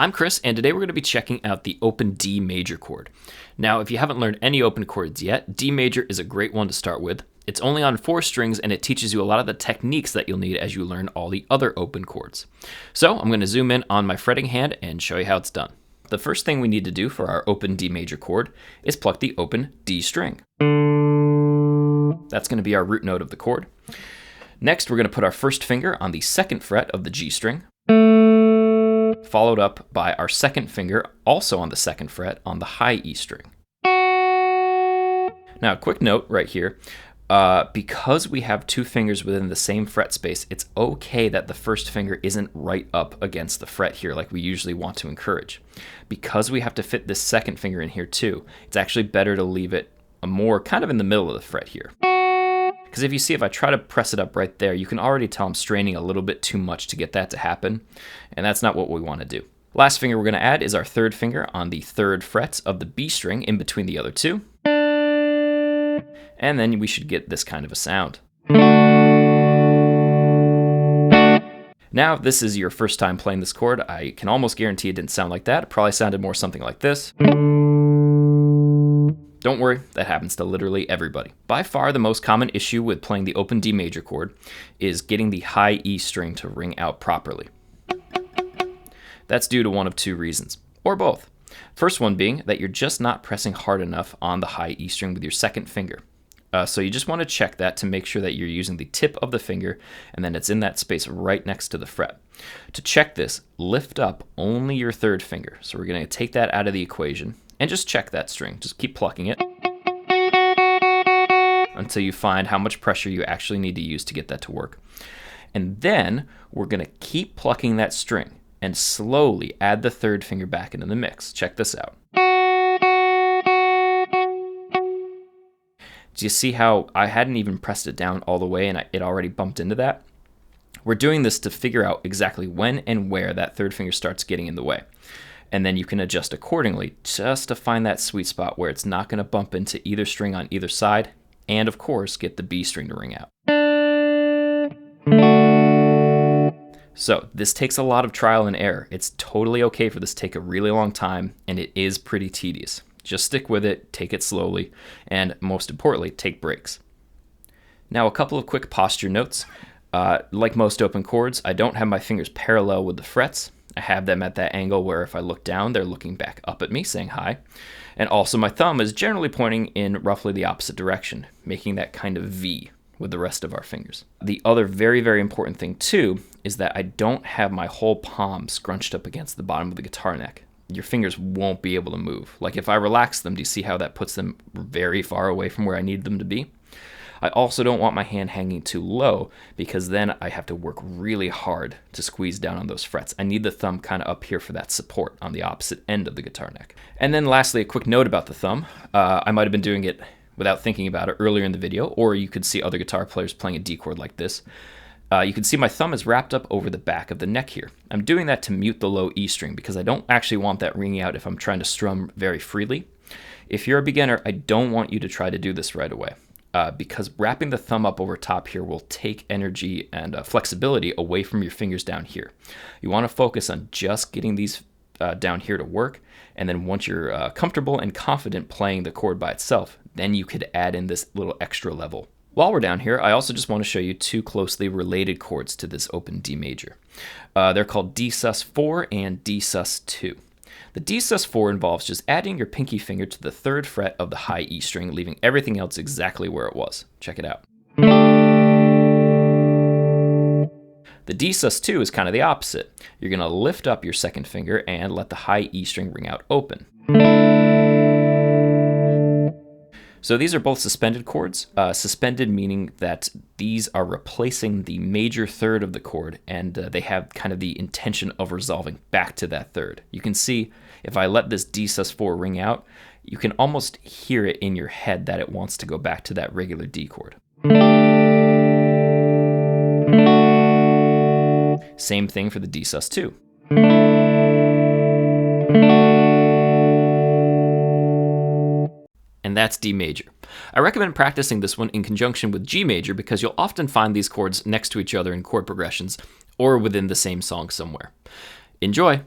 I'm Chris, and today we're going to be checking out the open D major chord. Now, if you haven't learned any open chords yet, D major is a great one to start with. It's only on 4 strings, and it teaches you a lot of the techniques that you'll need as you learn all the other open chords. So I'm going to zoom in on my fretting hand and show you how it's done. The first thing we need to do for our open D major chord is pluck the open D string. That's going to be our root note of the chord. Next, we're going to put our first finger on the 2nd fret of the G string, followed up by our 2nd finger also on the 2nd fret on the high E string. Now, a quick note right here, because we have 2 fingers within the same fret space, it's okay that the first finger isn't right up against the fret here like we usually want to encourage. Because we have to fit this 2nd finger in here too, it's actually better to leave it more kind of in the middle of the fret here. Because if I try to press it up right there, you can already tell I'm straining a little bit too much to get that to happen, and that's not what we want to do. Last finger we're going to add is our 3rd finger on the 3rd fret of the B string in between the other 2. And then we should get this kind of a sound. Now, if this is your first time playing this chord, I can almost guarantee it didn't sound like that. It probably sounded more something like this. Don't worry, that happens to literally everybody. By far, the most common issue with playing the open D major chord is getting the high E string to ring out properly. That's due to one of 2 reasons, or both. First one being that you're just not pressing hard enough on the high E string with your 2nd finger. So you just want to check that to make sure that you're using the tip of the finger and then it's in that space right next to the fret. To check this, lift up only your 3rd finger. So we're going to take that out of the equation and just check that string. Just keep plucking it until you find how much pressure you actually need to use to get that to work. And then we're going to keep plucking that string and slowly add the 3rd finger back into the mix. Check this out. Do you see how I hadn't even pressed it down all the way and it already bumped into that? We're doing this to figure out exactly when and where that 3rd finger starts getting in the way. And then you can adjust accordingly just to find that sweet spot where it's not going to bump into either string on either side, and of course get the B string to ring out. So this takes a lot of trial and error. It's totally okay for this to take a really long time, and it is pretty tedious. Just stick with it, take it slowly, and most importantly, take breaks. Now, a couple of quick posture notes. Like most open chords, I don't have my fingers parallel with the frets. I have them at that angle where if I look down, they're looking back up at me, saying hi. And also my thumb is generally pointing in roughly the opposite direction, making that kind of V with the rest of our fingers. The other very, very important thing too is that I don't have my whole palm scrunched up against the bottom of the guitar neck. Your fingers won't be able to move. Like if I relax them, do you see how that puts them very far away from where I need them to be? I also don't want my hand hanging too low because then I have to work really hard to squeeze down on those frets. I need the thumb kind of up here for that support on the opposite end of the guitar neck. And then lastly, a quick note about the thumb. I might have been doing it without thinking about it earlier in the video, or you could see other guitar players playing a D chord like this. You can see my thumb is wrapped up over the back of the neck here. I'm doing that to mute the low E string because I don't actually want that ringing out if I'm trying to strum very freely. If you're a beginner, I don't want you to try to do this right away. Because wrapping the thumb up over top here will take energy and flexibility away from your fingers down here. You want to focus on just getting these down here to work, and then once you're comfortable and confident playing the chord by itself, then you could add in this little extra level. While we're down here, I also just want to show you 2 closely related chords to this open D major. They're called D sus4 and D sus2. The D sus4 involves just adding your pinky finger to the 3rd fret of the high E string, leaving everything else exactly where it was. Check it out. The D sus2 is kind of the opposite. You're going to lift up your 2nd finger and let the high E string ring out open. So these are both suspended chords. Suspended meaning that these are replacing the major 3rd of the chord, and they have kind of the intention of resolving back to that 3rd. You can see if I let this D sus4 ring out, you can almost hear it in your head that it wants to go back to that regular D chord. Same thing for the D sus2. And that's D major. I recommend practicing this one in conjunction with G major because you'll often find these chords next to each other in chord progressions or within the same song somewhere. Enjoy!